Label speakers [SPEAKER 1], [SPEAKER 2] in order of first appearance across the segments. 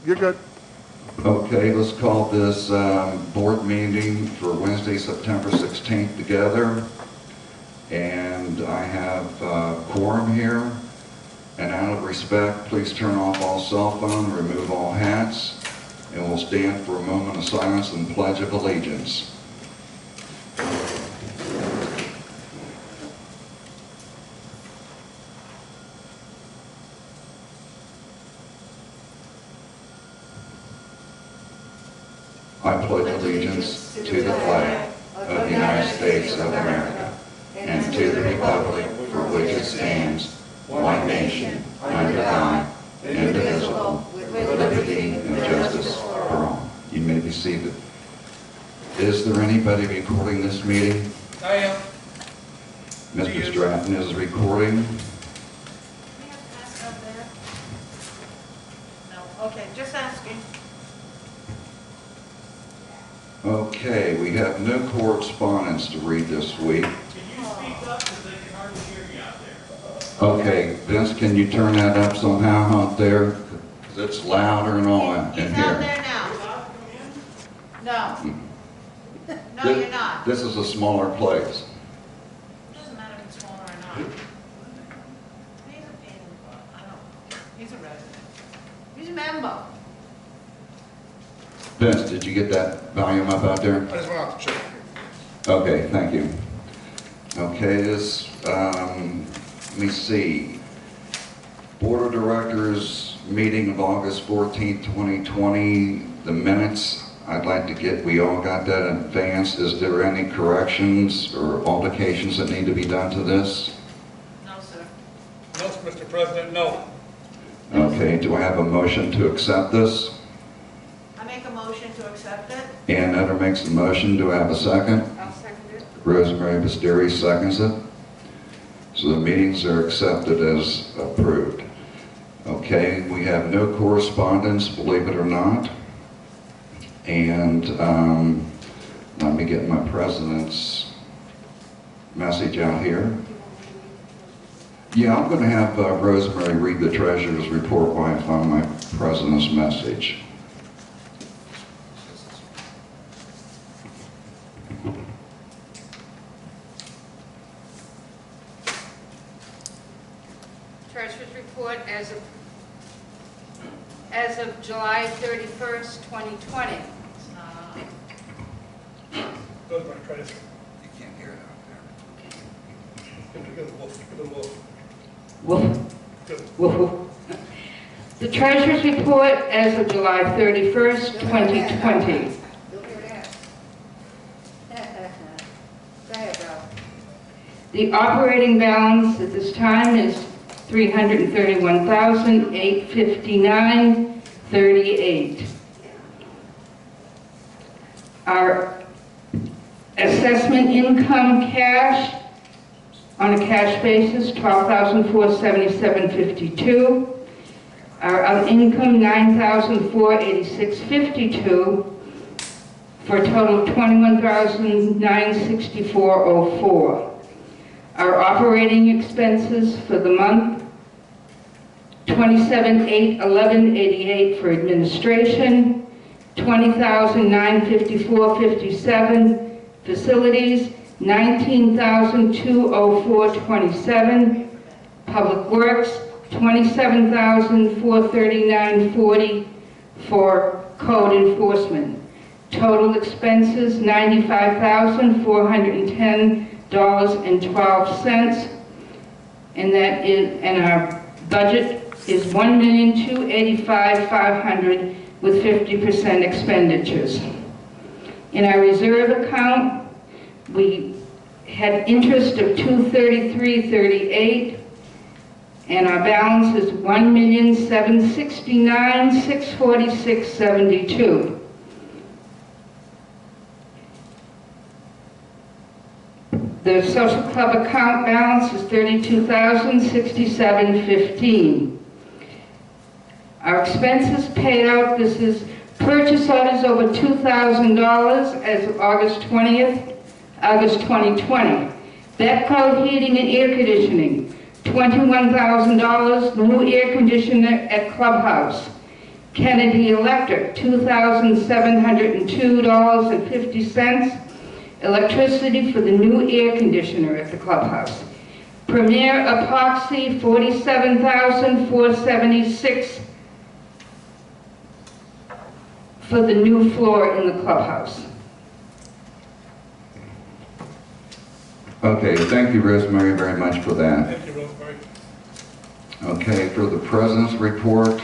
[SPEAKER 1] You're good.
[SPEAKER 2] Okay, let's call this board meeting for Wednesday, September 16th together. And I have quorum here. And out of respect, please turn off all cell phone, remove all hats, and we'll stand for a moment of silence and pledge of allegiance. I pledge allegiance to the flag of the United States of America and to the republic for which it stands, one nation, under God, indivisible, with liberty and justice for all. You may be seated. Is there anybody recording this meeting?
[SPEAKER 3] I am.
[SPEAKER 2] Mr. Stratton is recording.
[SPEAKER 4] We have ask out there? No, okay, just asking.
[SPEAKER 2] Okay, we have no correspondence to read this week.
[SPEAKER 3] Can you speak up because they can hardly hear you out there?
[SPEAKER 2] Okay, Vince, can you turn that up somehow out there? Because it's louder and all in
[SPEAKER 4] He's out
[SPEAKER 2] here.
[SPEAKER 4] there now. No. No, you're not.
[SPEAKER 2] This is a smaller place.
[SPEAKER 4] Doesn't matter if it's smaller or not. He's I don't know. He's a resident. He's a member.
[SPEAKER 2] Vince, did you get that volume up out there?
[SPEAKER 1] I just want to check.
[SPEAKER 2] Okay, thank you. Okay, this, let me see. Board of Directors meeting of August 14th, 2020, the minutes. I'd like to get, we all got that in advance. Is there any corrections or altercations that need to be done to this?
[SPEAKER 4] No, sir.
[SPEAKER 3] No, Mr. President, no.
[SPEAKER 2] Okay, do I have a motion to accept this?
[SPEAKER 4] I make a motion to accept it.
[SPEAKER 2] Ann Etter makes the motion. Do I have a second?
[SPEAKER 4] I'll second it.
[SPEAKER 2] Rosemary Basteri seconds it. So the meetings are accepted as approved. Okay, we have no correspondence, believe it or not. And let me get my president's message out here. Yeah, I'm going to have Rosemary read the treasurer's report while I find my president's message.
[SPEAKER 5] Treasurer's report as of July 31st, 2020.
[SPEAKER 3] Go to my credit.
[SPEAKER 2] You can't hear it out there.
[SPEAKER 3] Get the wolf.
[SPEAKER 5] Woof.
[SPEAKER 3] Good.
[SPEAKER 5] Woof. The Treasurer's report as of July 31st, 2020. The operating balance at this time is $331,859.38. Our assessment income cash, on a cash basis, $12,477.52. Our income, $9,486.52, for a total of $21,964.04. Our operating expenses for the month, $27,811.88 for administration, $20,954.57 facilities, $19,204.27 public works, $27,439.40 for code enforcement. Total expenses, $95,410.12, and that is, and our budget is $1,285,500 with 50% expenditures. In our reserve account, we had interest of $233.38, and our balance is $1,769,646.72. The social club account balance is $32,067.15. Our expenses paid out, this is purchase orders over $2,000 as of August 20th, August 2020. Backhoe heating and air conditioning, $21,000, new air conditioner at Clubhouse. Kennedy Electric, $2,702.50. Electricity for the new air conditioner at the clubhouse. Premier Epoxy, $47,476 for the new floor in the clubhouse.
[SPEAKER 2] Okay, thank you, Rosemary, very much for that.
[SPEAKER 3] Thank you, Rosemary.
[SPEAKER 2] Okay, for the President's report,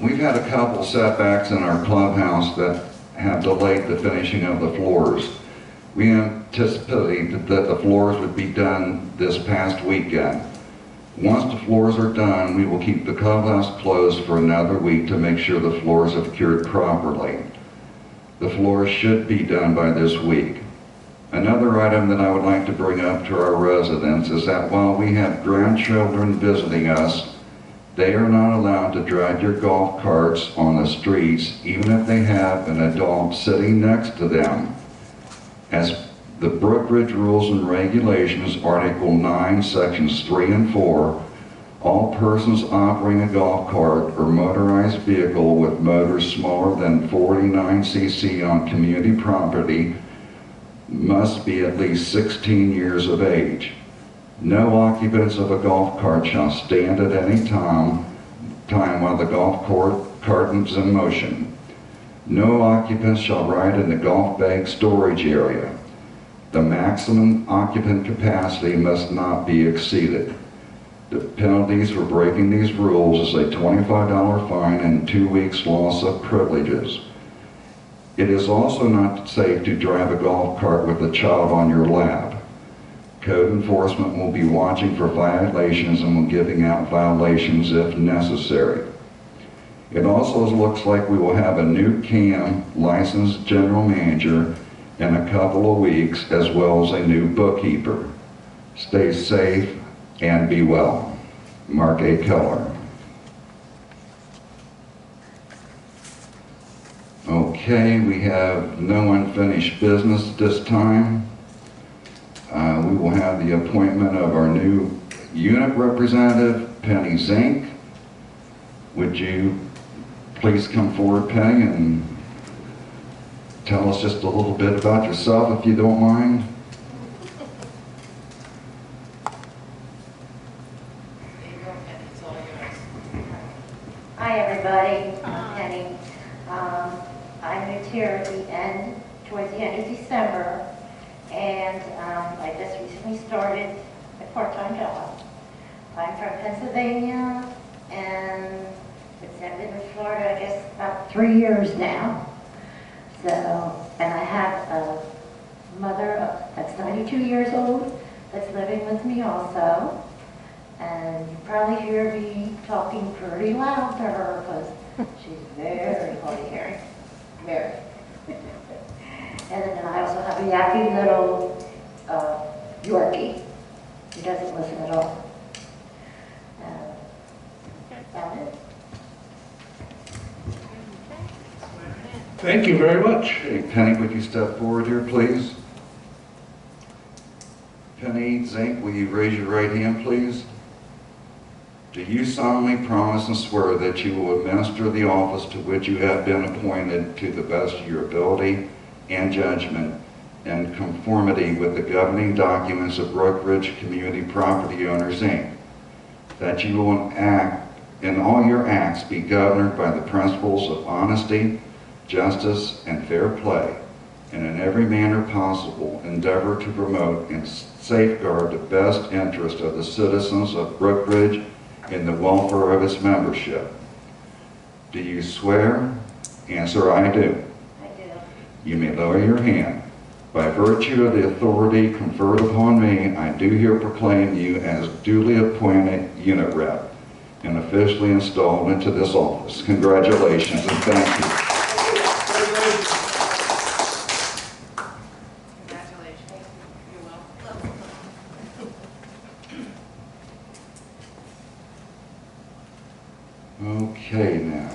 [SPEAKER 2] we've had a couple setbacks in our clubhouse that have delayed the finishing of the floors. We anticipated that the floors would be done this past weekend. Once the floors are done, we will keep the clubhouse closed for another week to make sure the floors are cured properly. The floors should be done by this week. Another item that I would like to bring up to our residents is that while we have grandchildren visiting us, they are not allowed to drive your golf carts on the streets, even if they have an adult sitting next to them. As the Brookridge Rules and Regulations, Article 9, Sections 3 and 4, all persons operating a golf cart or motorized vehicle with motors smaller than 49 cc on community property must be at least 16 years of age. No occupants of a golf cart shall stand at any time while the golf cart is in motion. No occupants shall ride in the golf bag storage area. The maximum occupant capacity must not be exceeded. The penalties for breaking these rules is a $25 fine and 2 weeks loss of privileges. It is also not safe to drive a golf cart with a child on your lap. Code enforcement will be watching for violations and will giving out violations if necessary. It also looks like we will have a new CAM licensed general manager in a couple of weeks, as well as a new bookkeeper. Stay safe and be well. Mark A. Keller. Okay, we have no unfinished business at this time. We will have the appointment of our new unit representative, Penny Zink. Would you please come forward, Penny, and tell us just a little bit about yourself, if you don't mind?
[SPEAKER 4] There you go, Penny, it's all yours.
[SPEAKER 1] Hi, everybody. I'm Penny. I moved here towards the end of December, and I just recently started a part-time job. I'm from Pennsylvania, and I've lived in Florida, I guess, about 3 years now. So, and I have a mother that's 92 years old that's living with me also. And you probably hear me talking pretty loud to her because she's very hard of hearing. Very. And then I also have a yappy little Yorkie. He doesn't listen at all. That's it.
[SPEAKER 3] Thank you very much.
[SPEAKER 2] Okay, Penny, would you step forward here, please? Penny Zink, will you raise your right hand, please? Do you solemnly promise and swear that you will administer the office to which you have been appointed to the best of your ability and judgment in conformity with the governing documents of Brookridge Community Property Owners, Inc.? That you will in all your acts be governed by the principles of honesty, justice, and fair play, and in every manner possible endeavor to promote and safeguard the best interest of the citizens of Brookridge and the welfare of its membership. Do you swear? Answer, I do.
[SPEAKER 1] I do.
[SPEAKER 2] You may lower your hand. By virtue of the authority conferred upon me, I do here proclaim you as duly appointed unit rep and officially installed into this office. Congratulations and thank you.
[SPEAKER 4] Congratulations. You're welcome.
[SPEAKER 2] Okay, now.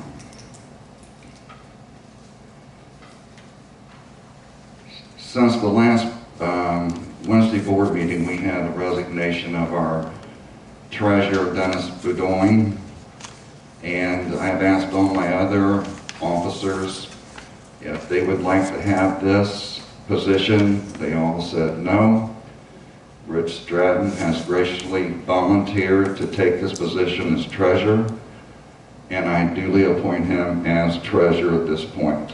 [SPEAKER 2] Since the last Wednesday board meeting, we had a resignation of our treasurer, Dennis Boudoin. And I've asked all my other officers if they would like to have this position. They all said no. Rich Stratton has graciously volunteered to take this position as treasurer, and I duly appoint him as treasurer at this point.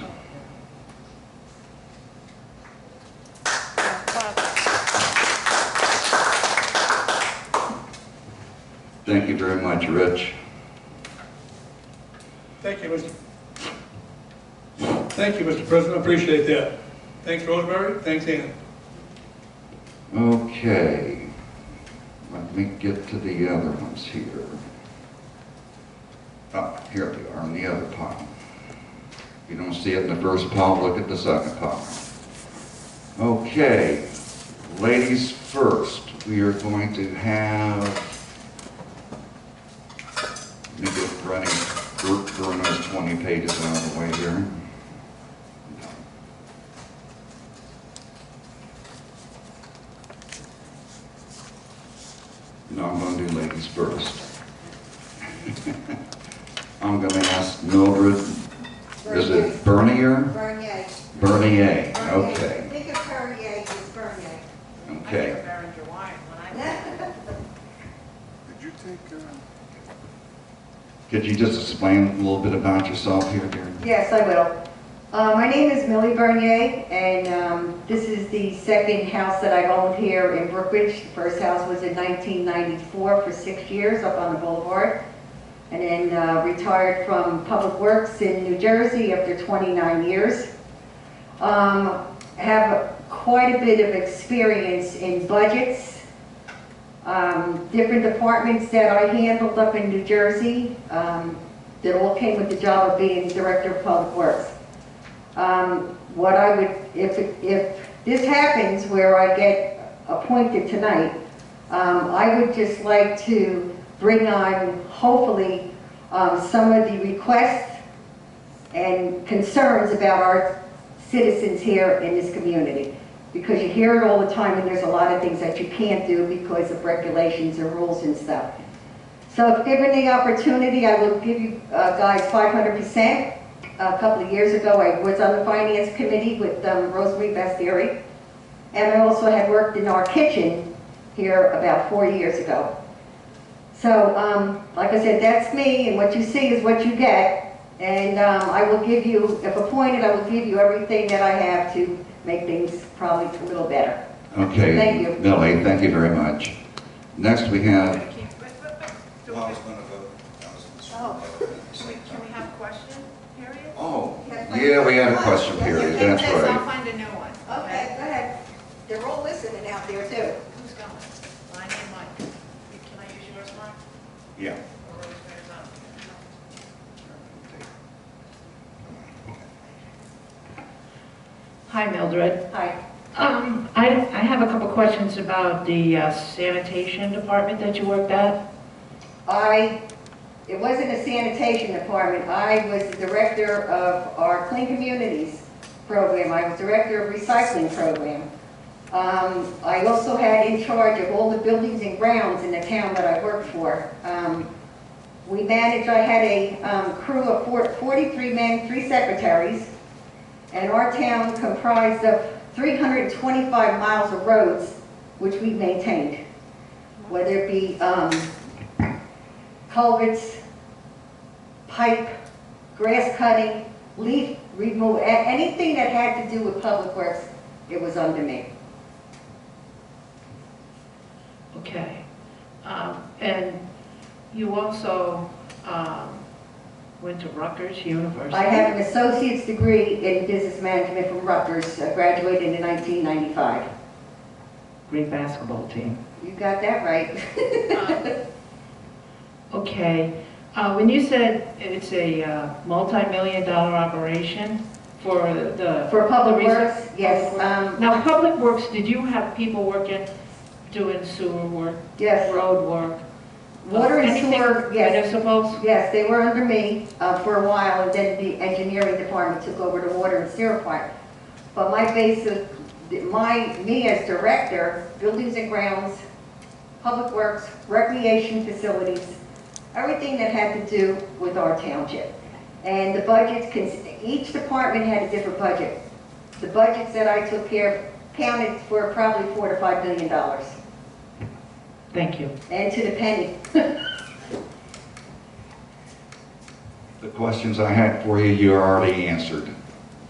[SPEAKER 2] Thank you very much, Rich.
[SPEAKER 6] Thank you, Mr. President. I appreciate that. Thanks, Rosemary. Thanks, Ann.
[SPEAKER 2] Okay, let me get to the other ones here. Oh, here they are in the other pile. If you don't see it in the first pile, look at the second pile. Okay, ladies first. We are going to have, let me get running during those 20 pages out of the way here. No, I'm going to do ladies first. I'm going to ask Mildred, is it Bernier?
[SPEAKER 7] Bernier.
[SPEAKER 2] Bernier, okay.
[SPEAKER 7] Think of Perrier as Bernier.
[SPEAKER 4] I think
[SPEAKER 2] Okay.
[SPEAKER 4] of Behringer wine when I.
[SPEAKER 8] Did you take,
[SPEAKER 2] Could you just explain a little bit about yourself here, dear?
[SPEAKER 7] Yes, I will. My name is Millie Bernier, and this is the second house that I've owned here in Brookridge. The first house was in 1994 for 6 years up on the boulevard, and then retired from Public Works in New Jersey after 29 years. Have quite a bit of experience in budgets, different departments that I handled up in New Jersey that all came with the job of being Director of Public Works. What I would, if this happens where I get appointed tonight, I would just like to bring on, hopefully, some of the requests and concerns about our citizens here in this community. Because you hear it all the time, and there's a lot of things that you can't do because of regulations and rules and stuff. So if given the opportunity, I will give you guys 500%. A couple of years ago, I was on the Finance Committee with Rosemary Bastieri, and I also had worked in our kitchen here about 4 years ago. So, like I said, that's me, and what you see is what you get, and I will give you, if appointed, I will give you everything that I have to make things probably a little better.
[SPEAKER 2] Okay.
[SPEAKER 7] Thank you.
[SPEAKER 2] Millie, thank you very much. Next we have,
[SPEAKER 4] Do
[SPEAKER 8] well, I
[SPEAKER 4] we-
[SPEAKER 8] was gonna vote. I was
[SPEAKER 7] Oh.
[SPEAKER 4] Can we have a question period?
[SPEAKER 2] oh, yeah, we had a question period, that's
[SPEAKER 4] Yes, I'll
[SPEAKER 2] right.
[SPEAKER 4] find a new one.
[SPEAKER 7] Okay, go ahead. They're all listening out there, too.
[SPEAKER 4] Who's going? Mine and Mike. Can I use yours, Mike?
[SPEAKER 2] Yeah.
[SPEAKER 4] Or Rosemary's on?
[SPEAKER 9] Hi, Mildred.
[SPEAKER 7] Hi.
[SPEAKER 9] I have a couple questions about the sanitation department that you worked at.
[SPEAKER 7] It wasn't a sanitation department. I was the director of our Clean Communities program. I was director of recycling program. I also had in charge of all the buildings and grounds in the town that I worked for. We managed, I had a crew of 43 men, 3 secretaries, and our town comprised of 325 miles of roads, which we maintained, whether it be culverts, pipe, grass cutting, leaf removal, anything that had to do with public works, it was under me.
[SPEAKER 9] Okay. And you also went to Rutgers University.
[SPEAKER 7] I have an associate's degree in business management from Rutgers, graduated in 1995.
[SPEAKER 9] Great basketball team.
[SPEAKER 7] You got that right.
[SPEAKER 9] Okay. When you said it's a multi-million-dollar operation for the...
[SPEAKER 7] For Public
[SPEAKER 9] the
[SPEAKER 7] Works, yes.
[SPEAKER 9] Now, Public Works, did you have people working, doing sewer work,
[SPEAKER 7] Yes.
[SPEAKER 9] road work?
[SPEAKER 7] Water and
[SPEAKER 9] anything
[SPEAKER 7] sewer, yes.
[SPEAKER 9] municipals?
[SPEAKER 7] Yes, they were under me for a while, and then the engineering department took over the water and sewer part. But my basic, me as director, buildings and grounds, public works, recreation facilities, everything that had to do with our township. And the budgets, each department had a different budget. The budgets that I took care of counted for probably $4 to $5 million.
[SPEAKER 9] Thank you.
[SPEAKER 7] And to the penny.
[SPEAKER 2] The questions I had for you, you already answered.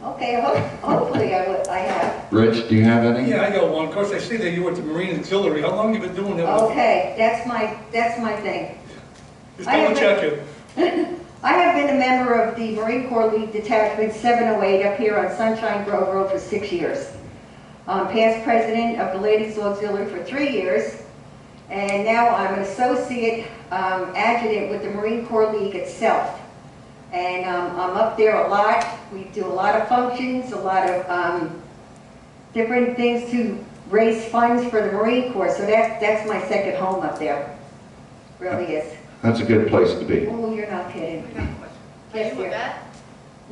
[SPEAKER 7] Okay, hopefully I have.
[SPEAKER 2] Rich, do you have any?
[SPEAKER 6] Yeah, I got one. Of course, I see that you were at the Marine Auxiliary. How long have you been doing that?
[SPEAKER 7] Okay, that's my thing.
[SPEAKER 6] Just double check it.
[SPEAKER 7] I have been a member of the Marine Corps League Detachment 708 up here on Sunshine Grove Road for 6 years. Past president of the Ladies Auxiliary for 3 years, and now I'm an associate adjutant with the Marine Corps League itself. And I'm up there a lot. We do a lot of functions, a lot of different things to raise funds for the Marine Corps. So that's my second home up there. Really is.
[SPEAKER 2] That's a good place to be.
[SPEAKER 7] Oh, you're not kidding.
[SPEAKER 4] We got a question. Are
[SPEAKER 7] Yes,
[SPEAKER 4] you a
[SPEAKER 7] dear.
[SPEAKER 4] vet?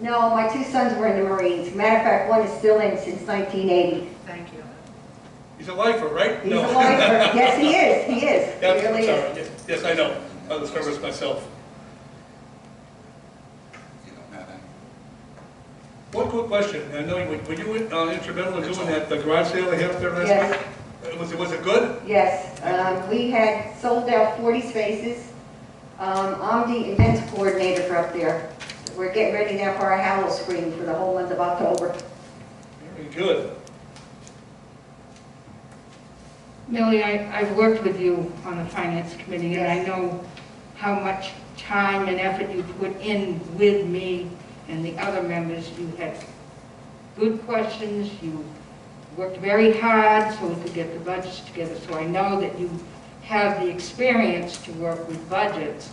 [SPEAKER 7] No, my 2 sons were in the Marines. Matter of fact, one is still in since 1980.
[SPEAKER 4] Thank you.
[SPEAKER 6] He's a lifer, right?
[SPEAKER 7] He's a lifer. Yes, he is. He is.
[SPEAKER 6] Yeah,
[SPEAKER 7] He really
[SPEAKER 6] sorry.
[SPEAKER 7] is.
[SPEAKER 6] Yes, I know. I was service myself.
[SPEAKER 2] You don't have any?
[SPEAKER 6] One quick question. I know, were you instrumental in doing that garage sale they had up there last
[SPEAKER 7] Yes.
[SPEAKER 6] week? Was it good?
[SPEAKER 7] Yes. We had sold out 40 spaces. I'm the events coordinator for up there. We're getting ready now for our Halloween screen for the whole month of October.
[SPEAKER 6] Very good.
[SPEAKER 5] Millie, I've worked with you on the finance committee, and I know how much time and effort you put in with me and the other members. You had good questions, you worked very hard so we could get the budgets together, so I know that you have the experience to work with budgets.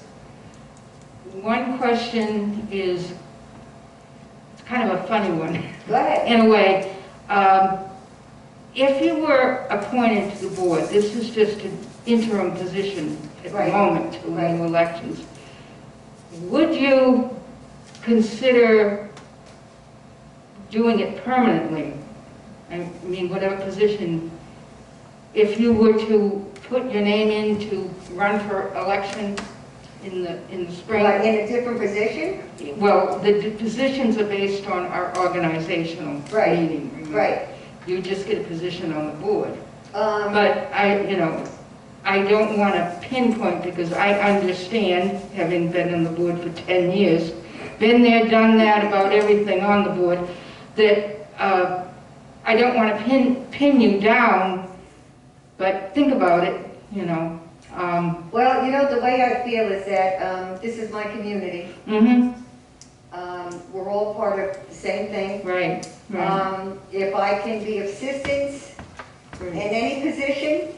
[SPEAKER 5] One question is, it's kind of a funny one.
[SPEAKER 7] Go ahead.
[SPEAKER 5] In a way. If you were appointed to the board, this is just an interim position at the
[SPEAKER 7] Right.
[SPEAKER 5] moment to
[SPEAKER 7] Right.
[SPEAKER 5] new elections, would you consider doing it permanently? I mean, whatever position, if you were to put your name in to run for election in the spring?
[SPEAKER 7] But in a different position?
[SPEAKER 5] Well, the positions are based on our organizational
[SPEAKER 7] Right.
[SPEAKER 5] meeting. remember?
[SPEAKER 7] Right.
[SPEAKER 5] You just get a position on the board.
[SPEAKER 7] Um,
[SPEAKER 5] But I don't want to pinpoint because I understand, having been on the board for 10 years, been there, done that, about everything on the board, that I don't want to pin you down, but think about it,
[SPEAKER 7] Well, the way I feel is that this is my community. We're all part of the same thing.
[SPEAKER 5] Right, right,
[SPEAKER 7] If I can be of assistance in
[SPEAKER 5] right,
[SPEAKER 7] any position,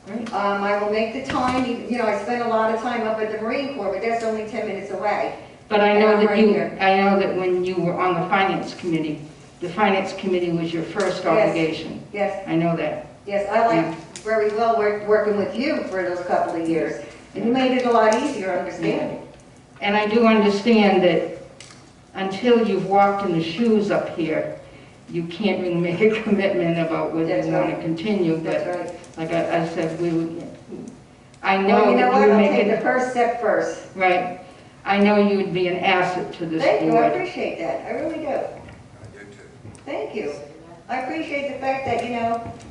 [SPEAKER 5] right.
[SPEAKER 7] I will make the time. I spend a lot of time up at the Marine Corps, but that's only 10 minutes away.
[SPEAKER 5] But I know
[SPEAKER 7] And I'm
[SPEAKER 5] that
[SPEAKER 7] right here.
[SPEAKER 5] I know that when you were on the finance committee, the finance committee was your first obligation.
[SPEAKER 7] Yes,
[SPEAKER 5] I know that.
[SPEAKER 7] yes, I like very well working with you for those couple of years. And you made it a lot easier understanding.
[SPEAKER 5] And I do understand that until you've walked in the shoes up here, you can't really make a commitment about whether
[SPEAKER 7] That's
[SPEAKER 5] you want to
[SPEAKER 7] right.
[SPEAKER 5] continue.
[SPEAKER 7] That's
[SPEAKER 5] But
[SPEAKER 7] right.
[SPEAKER 5] like I said, I know
[SPEAKER 7] Well, you know
[SPEAKER 5] that
[SPEAKER 7] what?
[SPEAKER 5] you
[SPEAKER 7] I'll
[SPEAKER 5] make
[SPEAKER 7] take the
[SPEAKER 5] it,
[SPEAKER 7] first step first.
[SPEAKER 5] right. I know you would be an asset to this
[SPEAKER 7] Thank you, I
[SPEAKER 5] board.
[SPEAKER 7] appreciate that. I really do. Thank you. I appreciate the fact that,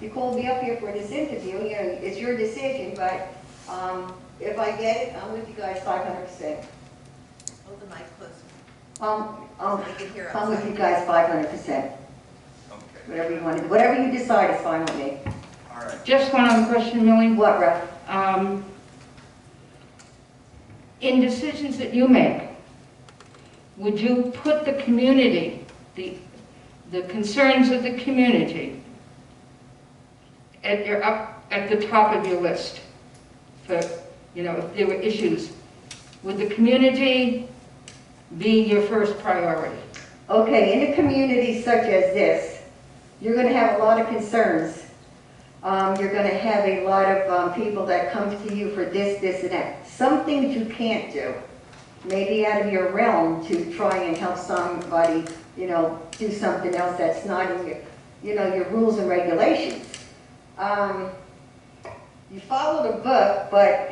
[SPEAKER 7] you called me up here for this interview. It's your decision, but if I get it, I'm with you guys 500%.
[SPEAKER 4] Hold the mic closer.
[SPEAKER 7] I'm
[SPEAKER 4] We can hear
[SPEAKER 7] with
[SPEAKER 4] outside.
[SPEAKER 7] you guys 500%.
[SPEAKER 8] Okay,
[SPEAKER 7] Whatever you want to do. Whatever you decide is fine with me.
[SPEAKER 8] all right.
[SPEAKER 5] Just one other question, Millie.
[SPEAKER 7] What, Ralph?
[SPEAKER 5] In decisions that you make, would you put the community, the concerns of the community at the top of your list? For, if there were issues, would the community be your first priority?
[SPEAKER 7] Okay, in a community such as this, you're going to have a lot of concerns. You're going to have a lot of people that come to you for this, and that. Some things you can't do, maybe out of your realm to try and help somebody, do something else that's not in your rules and regulations. You follow the book, but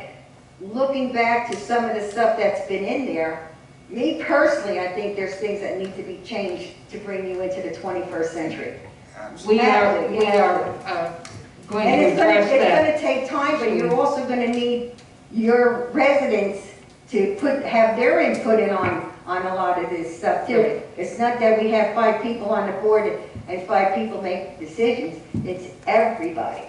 [SPEAKER 7] looking back to some of the stuff that's been in there, me personally, I think there's things that need to be changed to bring you into the 21st century.
[SPEAKER 5] We are going
[SPEAKER 7] And
[SPEAKER 5] to
[SPEAKER 7] it's gonna,
[SPEAKER 5] address
[SPEAKER 7] it's
[SPEAKER 5] that.
[SPEAKER 7] gonna take time, but you're also gonna need your residents to have their input in on a lot of this stuff too. It's not that we have 5 people on the board and 5 people make decisions. It's everybody,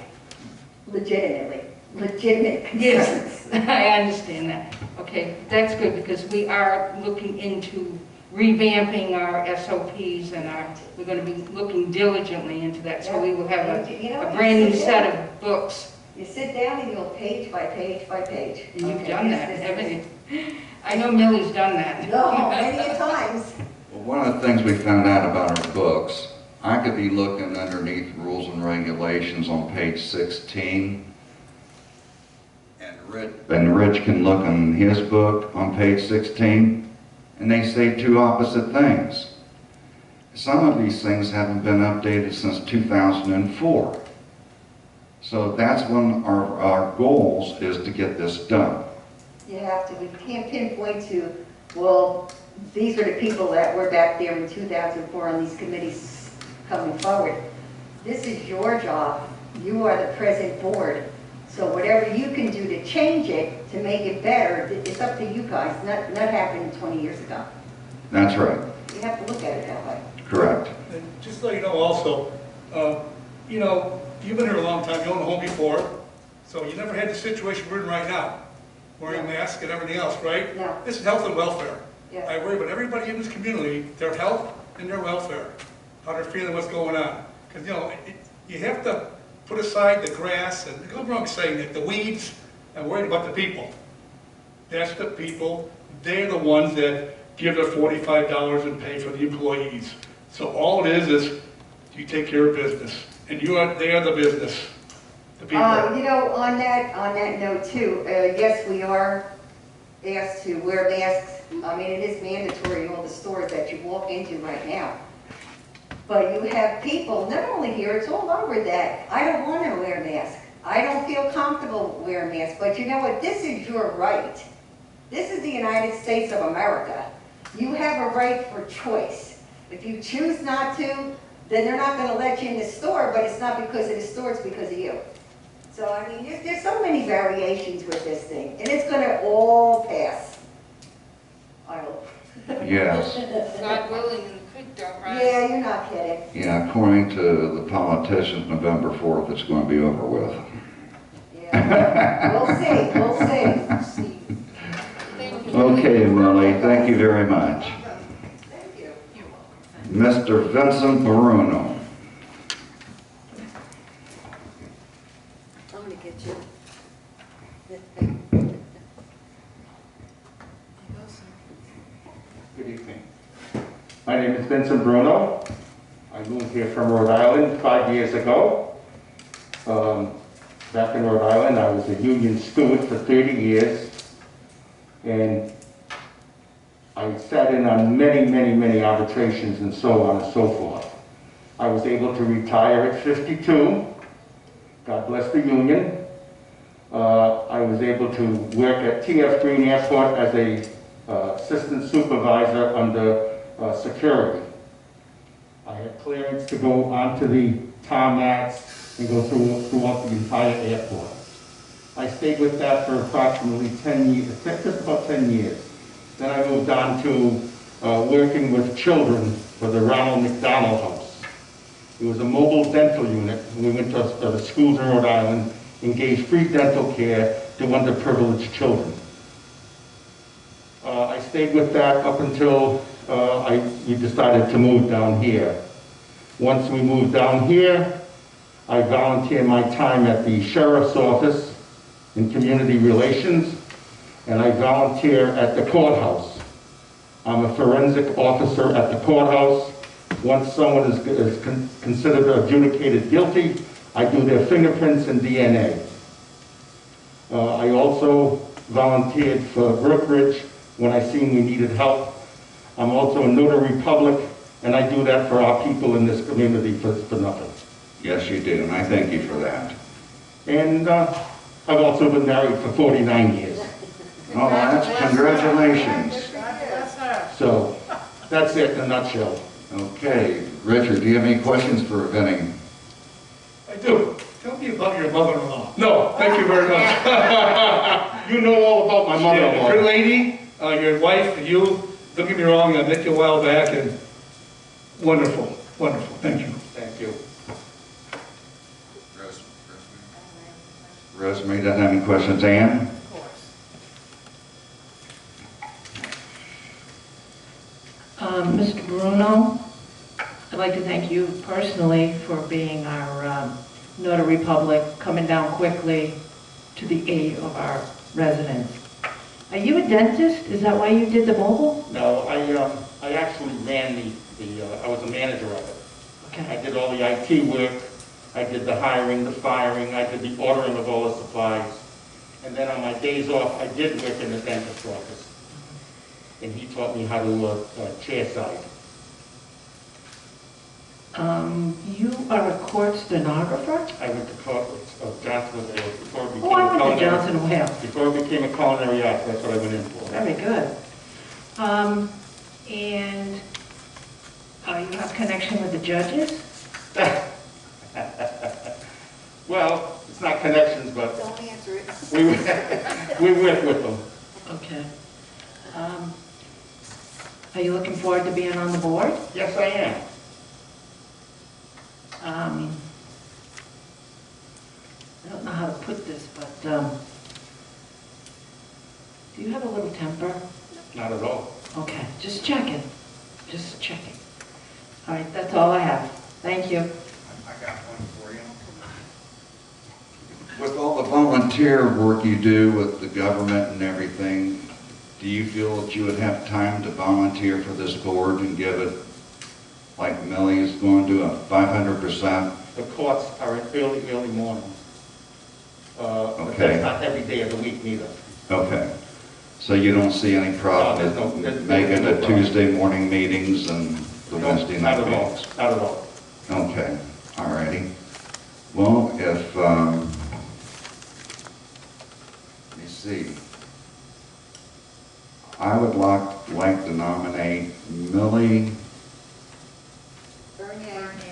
[SPEAKER 7] legitimate concerns.
[SPEAKER 5] Yes, I understand that. Okay, that's good, because we are looking into revamping our SOPs and we're going to be looking diligently into that, so we will have
[SPEAKER 7] You know,
[SPEAKER 5] a brand new
[SPEAKER 7] you sit
[SPEAKER 5] set
[SPEAKER 7] down-
[SPEAKER 5] of books.
[SPEAKER 7] You sit down and you'll page by page by page.
[SPEAKER 5] And you've
[SPEAKER 7] Okay,
[SPEAKER 5] done
[SPEAKER 7] this,
[SPEAKER 5] that,
[SPEAKER 7] this,
[SPEAKER 5] haven't
[SPEAKER 7] this.
[SPEAKER 5] you? I know Millie's done that.
[SPEAKER 7] No, many a times.
[SPEAKER 2] Well, one of the things we found out about our books, I could be looking underneath rules and regulations on page 16, and Rich can look in his book on page 16, and they say 2 opposite things. Some of these things haven't been updated since 2004. So that's one of our goals, is to get this done.
[SPEAKER 7] You have to, we can't pinpoint to, well, these are the people that were back there in 2004 on these committees coming forward. This is your job. You are the present board. So whatever you can do to change it, to make it better, it's up to you guys, not happening 20 years ago.
[SPEAKER 2] That's right.
[SPEAKER 7] You have to look at it that way.
[SPEAKER 2] Correct.
[SPEAKER 6] And just so you know also, you know, you've been here a long time, you owned a home before, so you never had the situation we're in right now, wearing masks and everything else, right?
[SPEAKER 7] No.
[SPEAKER 6] This is health and welfare.
[SPEAKER 7] Yes.
[SPEAKER 6] I worry about everybody in this community, their health and their welfare, how they're feeling, what's going on. Because, you know, you have to put aside the grass, and go wrong saying that, the weeds, and worry about the people. That's the people, they're the ones that give their $45 and pay for the employees. So all it is you take care of business, and they are the business, the people.
[SPEAKER 7] You know, on that note too, yes, we are asked to wear masks. I mean, it is mandatory in all the stores that you walk into right now. But you have people, not only here, it's all over, that I don't want to wear a mask. I don't feel comfortable wearing a mask. But you know what? This is your right. This is the United States of America. You have a right for choice. If you choose not to, then they're not going to let you in the store, but it's not because of the store, it's because of you. So, I mean, there's so many variations with this thing, and it's going to all pass. I hope.
[SPEAKER 2] Yes.
[SPEAKER 5] God willing, in the creek don't rise.
[SPEAKER 7] Yeah, you're not kidding.
[SPEAKER 2] Yeah, according to the politicians, November 4th, it's going to be over with.
[SPEAKER 7] Yeah. We'll see.
[SPEAKER 5] Thank you.
[SPEAKER 2] Okay, Millie, thank you very much.
[SPEAKER 7] Thank you.
[SPEAKER 4] You're welcome.
[SPEAKER 2] Mr. Vincent Bruno.
[SPEAKER 7] I'm going to get you.
[SPEAKER 10] Good evening. My name is Vincent Bruno. I moved here from Rhode Island 5 years ago. Back in Rhode Island, I was a union steward for 30 years. And I sat in on many arbitrations and so on and so forth. I was able to retire at 52. God bless the union. I was able to work at T.F. Green Airport as a assistant supervisor under security. I had clearance to go onto the tarmacs and go throughout the entire airport. I stayed with that for approximately 10 years, just about 10 years. Then I moved on to working with children for the Ronald McDonald House. It was a mobile dental unit. We went to the schools in Rhode Island and gave free dental care to underprivileged children. I stayed with that up until we decided to move down here. Once we moved down here, I volunteered my time at the sheriff's office in community relations, and I volunteer at the courthouse. I'm a forensic officer at the courthouse. Once someone is considered adjudicated guilty, I do their fingerprints and DNA. I also volunteered for Brookridge when I seen we needed help. I'm also a notary public, and I do that for our people in this community for nothing.
[SPEAKER 2] Yes, you do, and I thank you for that.
[SPEAKER 10] And I've also been married for 49 years.
[SPEAKER 2] Oh, that's congratulations.
[SPEAKER 4] God bless her.
[SPEAKER 10] So, that's it in a nutshell.
[SPEAKER 2] Okay, Richard, do you have any questions for Vinnie?
[SPEAKER 6] I do. Tell me about your mother-in-law. No, thank you very much.
[SPEAKER 10] You know all about my
[SPEAKER 6] Yeah,
[SPEAKER 10] mother-in-law.
[SPEAKER 6] your lady, your wife, and you, don't get me wrong, I met you a while back, and wonderful, wonderful, thank you.
[SPEAKER 10] Thank you.
[SPEAKER 2] Rosemary doesn't have any questions. Ann?
[SPEAKER 4] Of course.
[SPEAKER 9] Mr. Bruno, I'd like to thank you personally for being our notary public, coming down quickly to the aid of our residents. Are you a dentist? Is that why you did the mobile?
[SPEAKER 10] No, I actually ran I was a manager of it. I
[SPEAKER 9] Okay.
[SPEAKER 10] did all the IT work, I did the hiring, the firing, I did the ordering of all the supplies. And then on my days off, I did work in the dentist's office. And he taught me how to chair side.
[SPEAKER 9] You are a court stenographer?
[SPEAKER 10] I went to court with Johnson and Wales before it became
[SPEAKER 9] Oh, I
[SPEAKER 10] a
[SPEAKER 9] went to
[SPEAKER 10] culinary.
[SPEAKER 9] Johnson and Wales.
[SPEAKER 10] Before it became a culinary art, that's what I went in for.
[SPEAKER 9] Very good. And you have connection with the judges?
[SPEAKER 10] Well, it's not connections, but
[SPEAKER 7] Don't answer it.
[SPEAKER 10] we work with them.
[SPEAKER 9] Okay. Are you looking forward to being on the board?
[SPEAKER 10] Yes, I am.
[SPEAKER 9] I don't know how to put this, but do you have a little temper?
[SPEAKER 10] Not at all.
[SPEAKER 9] Okay, just checking. Just checking. All right, that's all I have. Thank you.
[SPEAKER 8] I got one for you.
[SPEAKER 2] With all the volunteer work you do with the government and everything, do you feel that you would have time to volunteer for this board and give it, like Millie is going to, a 500%?
[SPEAKER 10] The courts are in early morning. But
[SPEAKER 2] Okay.
[SPEAKER 10] that's not every day of the week neither.
[SPEAKER 2] Okay. So you don't see any problem
[SPEAKER 10] No,
[SPEAKER 2] with
[SPEAKER 10] there's
[SPEAKER 2] making
[SPEAKER 10] no
[SPEAKER 2] the
[SPEAKER 10] problem.
[SPEAKER 2] Tuesday morning meetings and the
[SPEAKER 10] No,
[SPEAKER 2] Wednesday night
[SPEAKER 10] not at all.
[SPEAKER 2] meetings?
[SPEAKER 10] Not at all.
[SPEAKER 2] Okay, all righty. Well, if, let me see. I would like to nominate Millie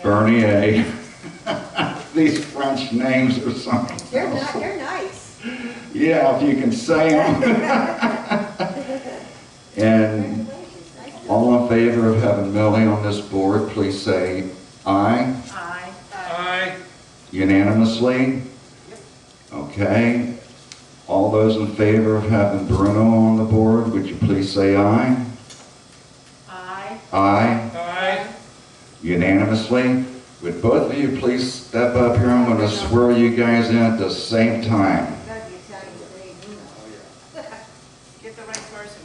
[SPEAKER 2] Bernier. These French names or something.
[SPEAKER 7] They're nice.
[SPEAKER 2] Yeah, if you can say them. And all in favor of having Millie on this board, please say aye.
[SPEAKER 4] Aye.
[SPEAKER 6] Aye.
[SPEAKER 2] Unanimously? Okay. All those in favor of having Bruno on the board, would you please say aye?
[SPEAKER 4] Aye.
[SPEAKER 2] Aye.
[SPEAKER 6] Aye.
[SPEAKER 2] Unanimously? Would both of you please step up here? I'm going to swear you guys in at the same time.
[SPEAKER 4] Get the right person,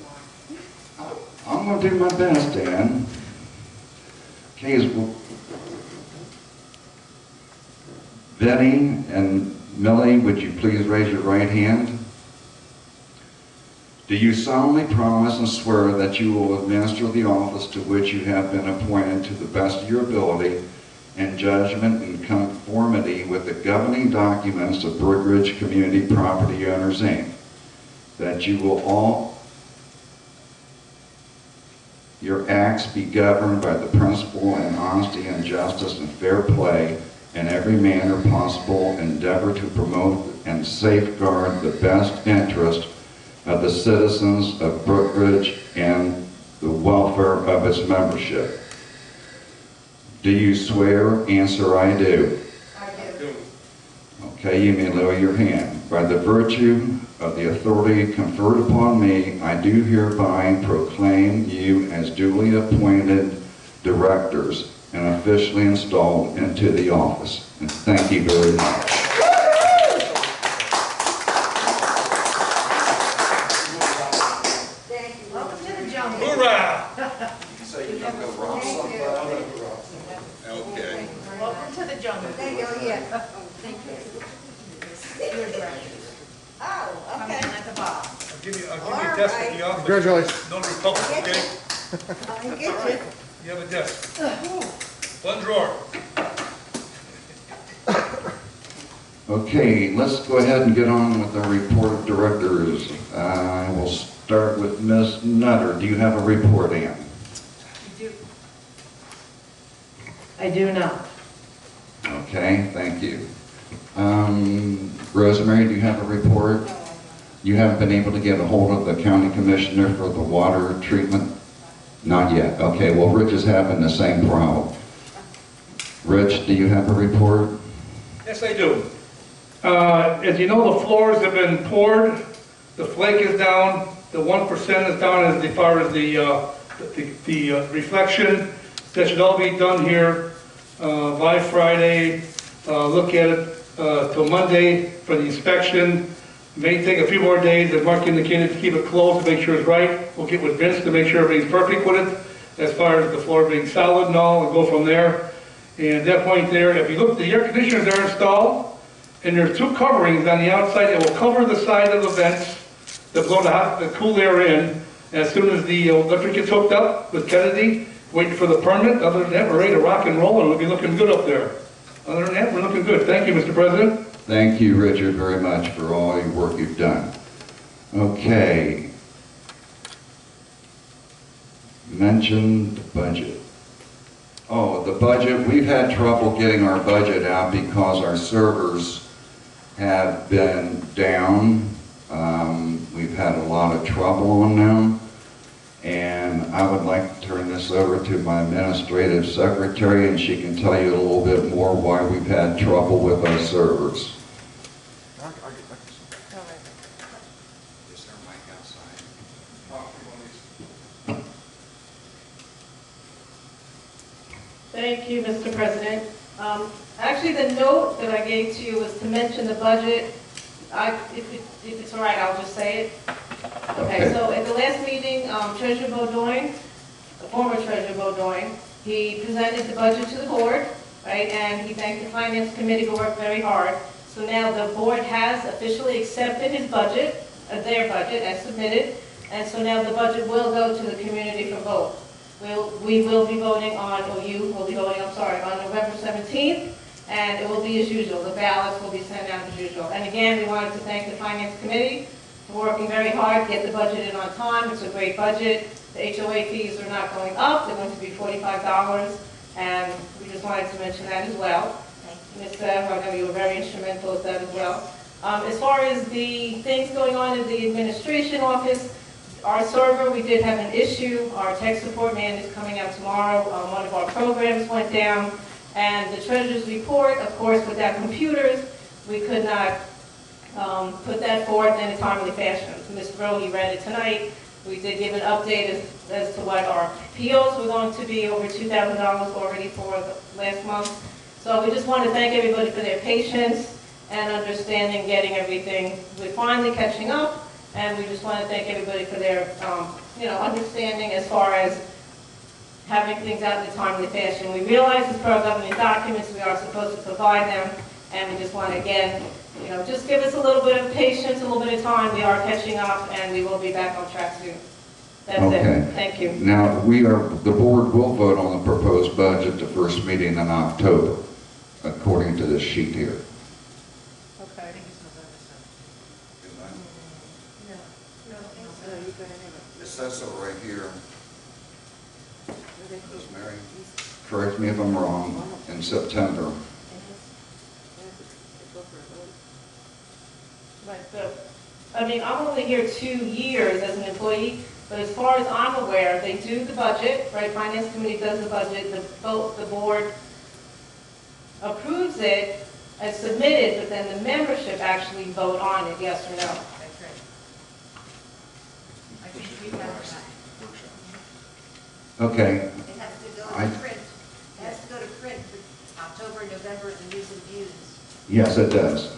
[SPEAKER 4] Mark.
[SPEAKER 2] I'm going to do my best, Dan. Okay, Vinnie and Millie, would you please raise your right hand? Do you solemnly promise and swear that you will administer the office to which you have been appointed to the best of your ability and judgment in conformity with the governing documents of Brookridge Community Property Owners, Inc.? That you will all your acts be governed by the principle in honesty and justice and fair play in every manner possible, endeavor to promote and safeguard the best interest of the citizens of Brookridge and the welfare of its membership. Do you swear? Answer, I do.
[SPEAKER 6] I do.
[SPEAKER 2] Okay, you may lower your hand. By the virtue of the authority conferred upon me, I do hereby proclaim you as duly appointed directors and officially installed into the office. And thank you very much.
[SPEAKER 4] Welcome to the jungle.
[SPEAKER 6] Hoorah!
[SPEAKER 8] So you can go rob somebody? Okay.
[SPEAKER 4] Welcome to the jungle. Here's Rogers.
[SPEAKER 7] Oh,
[SPEAKER 4] Coming in at the bottom.
[SPEAKER 6] I'll give you a desk at the office.
[SPEAKER 8] Congratulations.
[SPEAKER 6] No Republic, okay?
[SPEAKER 7] I get you.
[SPEAKER 6] You have a desk. One drawer.
[SPEAKER 2] Okay, let's go ahead and get on with the report of directors. We'll start with Ms. Nutter. Do you have a report, Ann?
[SPEAKER 9] I do not.
[SPEAKER 2] Okay, thank you. Rosemary, do you have a report? You haven't been able to get a hold of the county commissioner for the water treatment? Not yet. Okay, well, Rich is having the same problem. Rich, do you have a report?
[SPEAKER 6] Yes, I do. As you know, the floors have been poured, the flake is down, the 1% is down as far as the reflection. That should all be done here by Friday. Look at it till Monday for the inspection. May take a few more days, as Mark indicated, to keep it closed to make sure it's right. We'll get with Vince to make sure everything's perfect with it, as far as the floor being solid and all, and go from there. And at that point there, if you look, the air conditioners are installed, and there are two coverings on the outside that will cover the side of the vents that blow the cool air in. As soon as the electric gets hooked up with Kennedy, waiting for the permit. Other than that, we're ready to rock and roll, and we'll be looking good up there. Other than that, we're looking good. Thank you, Mr. President.
[SPEAKER 2] Thank you, Richard, very much for all your work you've done. Okay. Mention the budget. Oh, the budget, we've had trouble getting our budget out because our servers have been down. We've had a lot of trouble on them. And I would like to turn this over to my administrative secretary, and she can tell you a little bit more why we've had trouble with our servers.
[SPEAKER 8] Is there a mic outside?
[SPEAKER 11] Thank you, Mr. President. Actually, the note that I gave to you was to mention the budget. If it's all right, I'll just say it. Okay, so at the last meeting, Treasurer Beaudoin, the former Treasurer Beaudoin, he presented the budget to the board, right, and he thanked the Finance Committee who worked very hard. So now the board has officially accepted his budget, their budget as submitted, and so now the budget will go to the community for vote. We will be voting on, or you will be voting, I'm sorry, on November 17th, and it will be as usual. The ballots will be sent out as usual. And again, we wanted to thank the Finance Committee for working very hard to get the budget in on time. It's a great budget. The HOA fees are not going up. They're going to be $45, and we just wanted to mention that as well. Ms. Bev, I know you were very instrumental with that as well. As far as the things going on in the administration office, our server, we did have an issue. Our tech support man is coming out tomorrow. One of our programs went down. And the treasurer's report, of course, without computers, we could not put that forth in a timely fashion. Ms. Rowe, you read it tonight. We did give an update as to what our POs were going to be, over $2,000 already for the last month. So we just want to thank everybody for their patience and understanding getting everything. We're finally catching up, and we just want to thank everybody for their understanding as far as having things out in a timely fashion. We realize as per our government documents, we are supposed to provide them, and we just want to, again, just give us a little bit of patience, a little bit of time. We are catching up, and we will be back on track soon. That's it. Thank you.
[SPEAKER 2] Now, the board will vote on the proposed budget the first meeting in October, according to this sheet here.
[SPEAKER 4] Okay. I think it's November 7th.
[SPEAKER 8] It says so right here. Rosemary?
[SPEAKER 2] Correct me if I'm wrong, in September.
[SPEAKER 11] Right, so, I'm only here 2 years as an employee, but as far as I'm aware, they do the budget, right? Finance Committee does the budget, the board approves it as submitted, but then the membership actually vote on it, yes or no.
[SPEAKER 4] That's right. I think we have that.
[SPEAKER 2] Okay.
[SPEAKER 12] It has to go to print. It has to go to print for October, November, and news and views.
[SPEAKER 2] Yes, it does.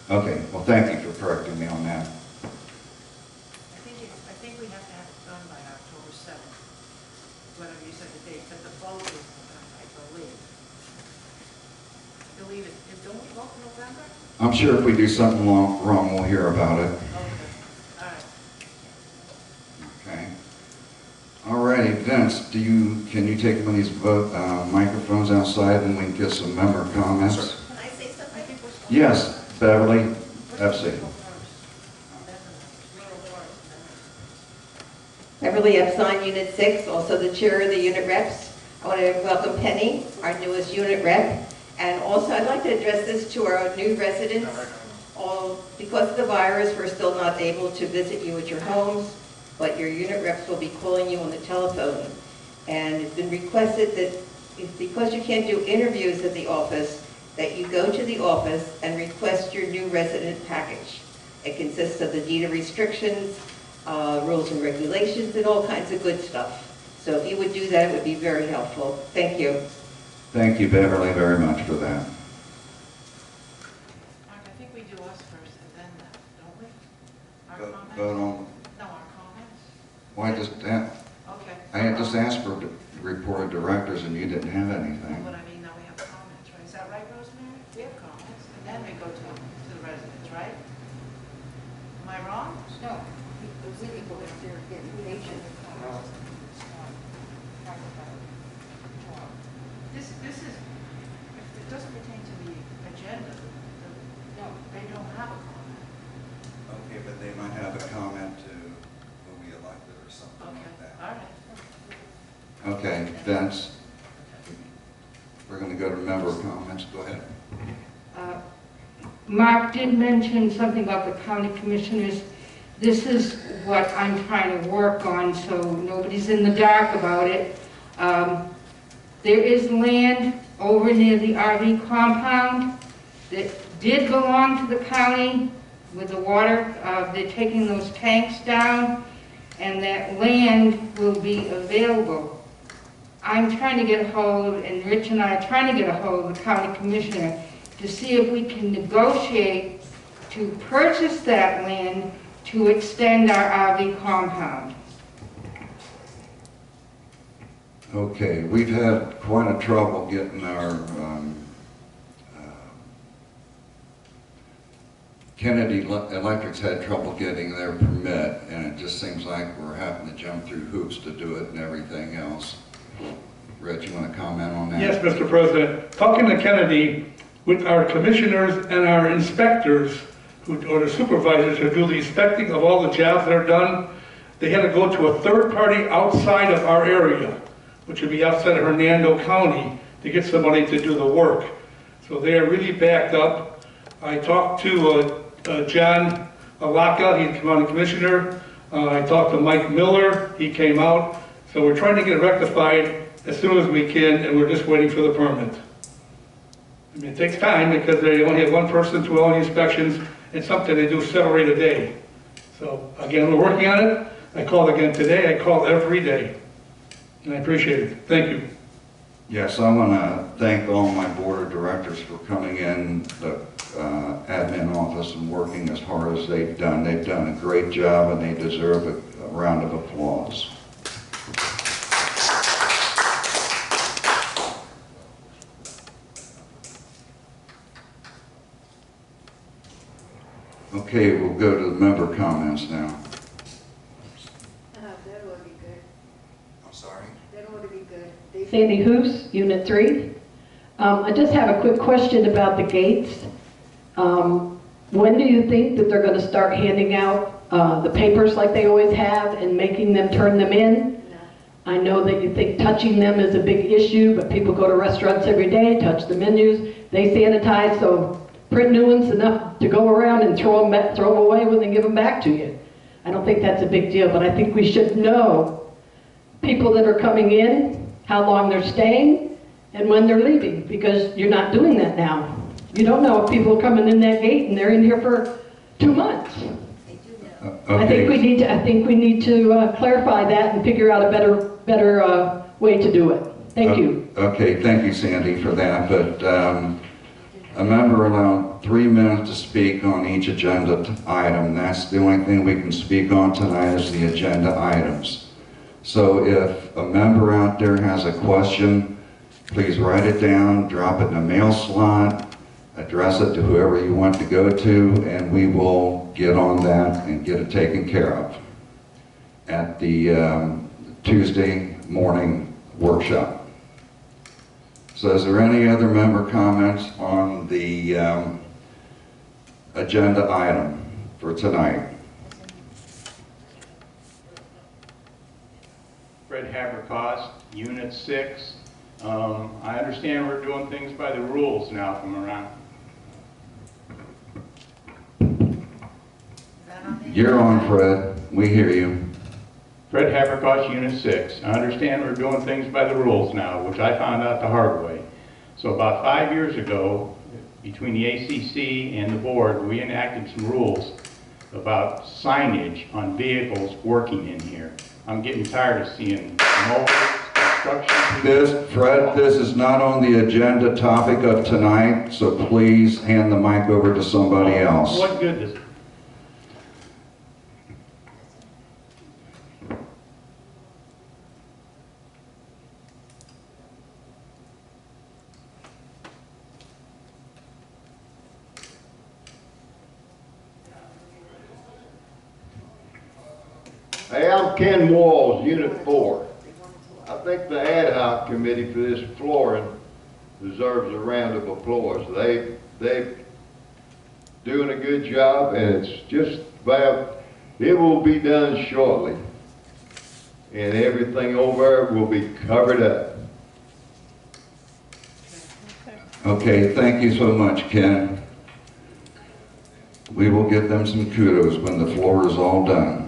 [SPEAKER 2] Okay, well, thank you for correcting me on that.
[SPEAKER 4] I think we have to have it done by October 7th, whatever you said the date, but the vote is, I believe. I believe it, don't we vote in November?
[SPEAKER 2] I'm sure if we do something wrong, we'll hear about it.
[SPEAKER 4] Okay, all right.
[SPEAKER 2] Okay. All righty, Vince, can you take one of these microphones outside and we can get some member comments?
[SPEAKER 12] Can I say something?
[SPEAKER 2] Yes. Beverly, abstain.
[SPEAKER 13] Beverly Epstein, Unit 6, also the chair of the unit reps. I want to welcome Penny, our newest unit rep. And also, I'd like to address this to our new residents. Because of the virus, we're still not able to visit you at your homes, but your unit reps will be calling you on the telephone. And it's been requested that, because you can't do interviews at the office, that you go to the office and request your new resident package. It consists of the deed of restrictions, rules and regulations, and all kinds of good stuff. So if you would do that, it would be very helpful. Thank you.
[SPEAKER 2] Thank you, Beverly, very much for that.
[SPEAKER 4] Mark, I think we do us first and then that, don't we? Our comments?
[SPEAKER 2] Vote on.
[SPEAKER 4] No, our comments?
[SPEAKER 2] Why just that?
[SPEAKER 4] Okay.
[SPEAKER 2] I had just asked for the report of directors and you didn't have anything.
[SPEAKER 4] But I mean, now we have comments, right? Is that right, Rosemary? We have comments, and then we go to the residents, right? Am I wrong?
[SPEAKER 12] No, we can go if they're getting patient.
[SPEAKER 4] This is, if it doesn't pertain to the agenda,
[SPEAKER 12] No.
[SPEAKER 4] they don't have a comment.
[SPEAKER 2] Okay, but they might have a comment to who we elected or something
[SPEAKER 4] Okay,
[SPEAKER 2] like
[SPEAKER 4] all
[SPEAKER 2] that.
[SPEAKER 4] right.
[SPEAKER 2] Okay, that's, we're going to go to member comments. Go ahead.
[SPEAKER 5] Mark did mention something about the county commissioners. This is what I'm trying to work on, so nobody's in the dark about it. There is land over near the RV compound that did belong to the county with the water. They're taking those tanks down, and that land will be available. I'm trying to get a hold of, and Rich and I are trying to get a hold of the county commissioner to see if we can negotiate to purchase that land to extend our RV compound.
[SPEAKER 2] Okay, we've had quite a trouble getting our Kennedy Electric's had trouble getting their permit, and it just seems like we're having to jump through hoops to do it and everything else. Rich, you want to comment on that?
[SPEAKER 6] Yes, Mr. President. Talking to Kennedy, with our commissioners and our inspectors, or the supervisors who do the inspecting of all the jobs that are done, they had to go to a third party outside of our area, which would be outside of Hernando County, to get somebody to do the work. So they are really backed up. I talked to John Alaka, he's the county commissioner. I talked to Mike Miller, he came out. So we're trying to get it rectified as soon as we can, and we're just waiting for the permit. I mean, it takes time because they only have one person to all the inspections, and something they do several a day. So again, we're working on it. I called again today, I call every day. And I appreciate it. Thank you.
[SPEAKER 2] Yes, I want to thank all my board of directors for coming in the admin office and working as hard as they've done. They've done a great job and they deserve a round of applause. Okay, we'll go to the member comments now.
[SPEAKER 12] That ought to be good.
[SPEAKER 2] I'm sorry?
[SPEAKER 12] That ought to be good.
[SPEAKER 14] Sandy Hoos, Unit 3. I just have a quick question about the gates. When do you think that they're going to start handing out the papers like they always have and making them turn them in?
[SPEAKER 12] No.
[SPEAKER 14] I know that you think touching them is a big issue, but people go to restaurants every day, touch the menus, they sanitize, so print new ones enough to go around and throw them away when they give them back to you. I don't think that's a big deal, but I think we should know people that are coming in, how long they're staying, and when they're leaving, because you're not doing that now. You don't know if people are coming in that gate and they're in here for 2 months.
[SPEAKER 12] They do know.
[SPEAKER 2] Okay.
[SPEAKER 14] I think we need to clarify that and figure out a better way to do it. Thank you.
[SPEAKER 2] Okay, thank you, Sandy, for that. But a member allowed 3 minutes to speak on each agenda item. That's the only thing we can speak on tonight is the agenda items. So if a member out there has a question, please write it down, drop it in a mail slot, address it to whoever you want to go to, and we will get on that and get it taken care of at the Tuesday morning workshop. So is there any other member comments on the agenda item for tonight?
[SPEAKER 15] Fred Habercost, Unit 6. I understand we're doing things by the rules now from around.
[SPEAKER 2] You're on, Fred. We hear you.
[SPEAKER 15] Fred Habercost, Unit 6. I understand we're doing things by the rules now, which I found out the hard way. So about 5 years ago, between the ACC and the board, we enacted some rules about signage on vehicles working in here. I'm getting tired of seeing mowers, construction.
[SPEAKER 2] Fred, this is not on the agenda topic of tonight, so please hand the mic over to somebody else.
[SPEAKER 15] What good does it?
[SPEAKER 16] Hey, I'm Ken Walls, Unit 4. I think the ad hoc committee for this flooring deserves a round of applause. They're doing a good job, and it's just about, it will be done shortly. And everything over will be covered up.
[SPEAKER 2] Okay, thank you so much, Ken. We will give them some kudos when the floor is all done.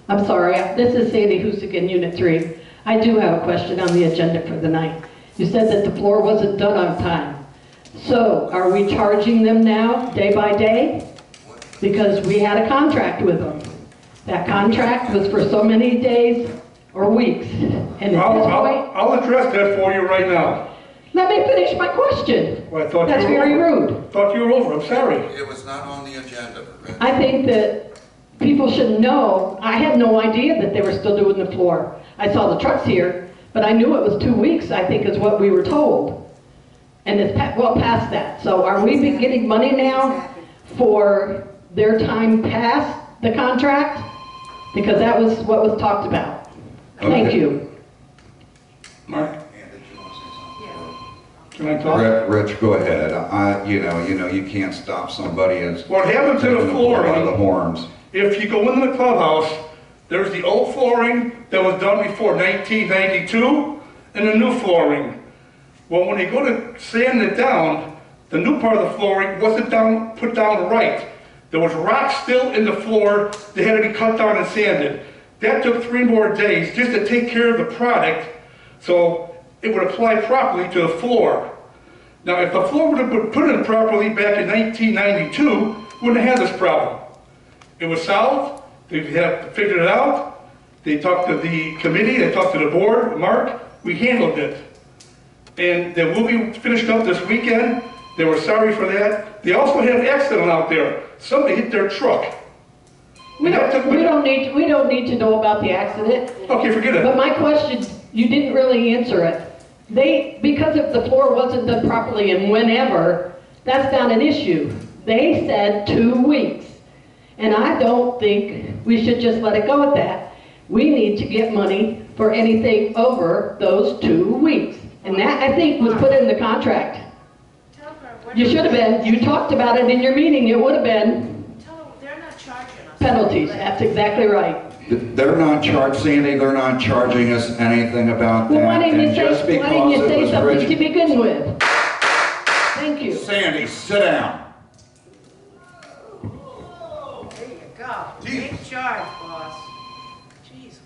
[SPEAKER 14] I'm sorry, this is Sandy Husick, Unit 3. I do have a question on the agenda for the night. You said that the floor wasn't done on time. So, are we charging them now, day by day? Because we had a contract with them. That contract was for so many days or weeks. And at this point...
[SPEAKER 6] I'll address that for you right now.
[SPEAKER 14] Let me finish my question.
[SPEAKER 6] Well, I thought
[SPEAKER 14] That's
[SPEAKER 6] you were
[SPEAKER 14] very
[SPEAKER 6] over.
[SPEAKER 14] rude.
[SPEAKER 6] Thought you were over, I'm sorry.
[SPEAKER 8] It was not on the agenda, Rich.
[SPEAKER 14] I think that people should know, I had no idea that they were still doing the floor. I saw the trucks here, but I knew it was 2 weeks, I think is what we were told. And it's well past that. So are we getting money now for their time past the contract? Because that was what was talked about. Thank
[SPEAKER 2] Okay.
[SPEAKER 14] you.
[SPEAKER 6] Mark? Can I talk?
[SPEAKER 2] Rich, go ahead. You know, you can't stop somebody as
[SPEAKER 6] What happened to the
[SPEAKER 2] taking
[SPEAKER 6] flooring?
[SPEAKER 2] by the horns.
[SPEAKER 6] If you go into the clubhouse, there's the old flooring that was done before 1992 and the new flooring. Well, when you go to sand it down, the new part of the flooring wasn't put down right. There was rock still in the floor that had to be cut down and sanded. That took 3 more days just to take care of the product so it would apply properly to the floor. Now, if the floor would have been put in properly back in 1992, we wouldn't have had this problem. It was solved, they have figured it out, they talked to the committee, they talked to the board, Mark, we handled it. And they will be finished up this weekend, they were sorry for that. They also had an accident out there, somebody hit their truck.
[SPEAKER 14] We don't need to know about the accident.
[SPEAKER 6] Okay, forget it.
[SPEAKER 14] But my question, you didn't really answer it. Because if the floor wasn't done properly and whenever, that's not an issue. They said 2 weeks. And I don't think we should just let it go at that. We need to get money for anything over those 2 weeks. And that, I think, was put in the contract. You should have been. You talked about it in your meeting. It would have been
[SPEAKER 4] They're not charging us.
[SPEAKER 14] penalties. That's exactly right.
[SPEAKER 2] They're not Sandy, they're not charging us anything about that.
[SPEAKER 14] Well, why didn't you
[SPEAKER 2] And just
[SPEAKER 14] say
[SPEAKER 2] because it was
[SPEAKER 14] something
[SPEAKER 2] Rich-
[SPEAKER 14] to begin with? Thank you.
[SPEAKER 2] Sandy, sit down.
[SPEAKER 4] There you go. Take charge, boss. Jeez.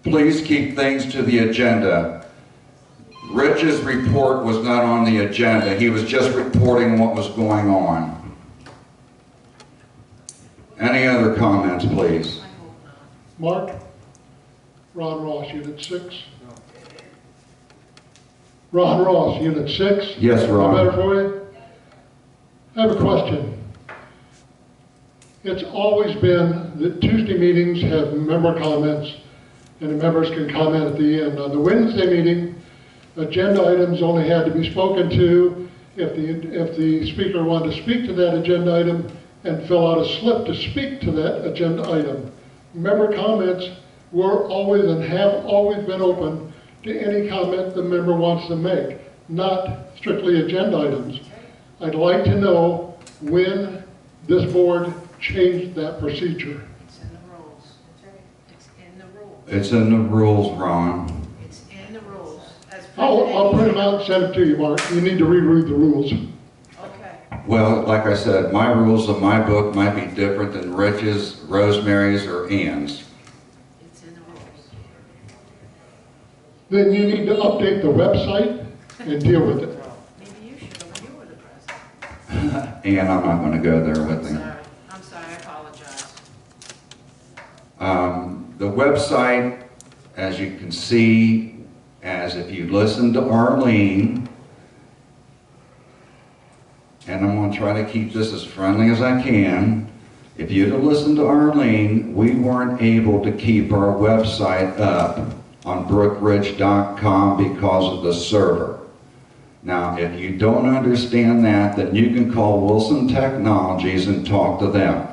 [SPEAKER 2] Please keep things to the agenda. Rich's report was not on the agenda. He was just reporting what was going on. Any other comments, please?
[SPEAKER 17] Mark? Ron Ross, Unit 6. Ron Ross, Unit 6.
[SPEAKER 2] Yes, Ron.
[SPEAKER 17] Better for you? I have a question. It's always been that Tuesday meetings have member comments, and the members can comment at the end. On the Wednesday meeting, agenda items only had to be spoken to if the speaker wanted to speak to that agenda item and fill out a slip to speak to that agenda item. Member comments were always and have always been open to any comment the member wants to make, not strictly agenda items. I'd like to know when this board changed that procedure.
[SPEAKER 4] It's in the rules. It's in the rules.
[SPEAKER 2] It's in the rules, Ron.
[SPEAKER 4] It's in the rules. As
[SPEAKER 17] I'll print them out and send it to you, Mark. You need to reread the rules.
[SPEAKER 4] Okay.
[SPEAKER 2] Well, like I said, my rules of my book might be different than Rich's, Rosemary's, or Ann's.
[SPEAKER 4] It's in the rules.
[SPEAKER 17] Then you need to update the website and deal with it.
[SPEAKER 4] Maybe you should when you were the president.
[SPEAKER 2] And I'm not going to go there with him.
[SPEAKER 4] I'm sorry, I apologize.
[SPEAKER 2] The website, as you can see, as if you listen to Arlene, and I'm going to try to keep this as friendly as I can. If you'd have listened to Arlene, we weren't able to keep our website up on brookridge.com because of the server. Now, if you don't understand that, then you can call Wilson Technologies and talk to them.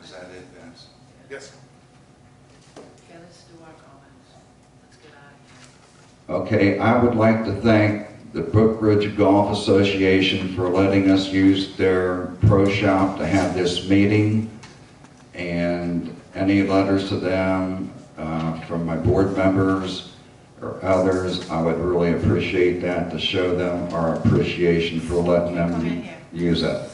[SPEAKER 2] Is that it, Vince?
[SPEAKER 6] Yes.
[SPEAKER 4] Okay, let's do our comments. Let's get out of here.
[SPEAKER 2] Okay, I would like to thank the Brookridge Golf Association for letting us use their pro shop to have this meeting, and any letters to them from my board members or others, I would really appreciate that, to show them our appreciation for letting them use it.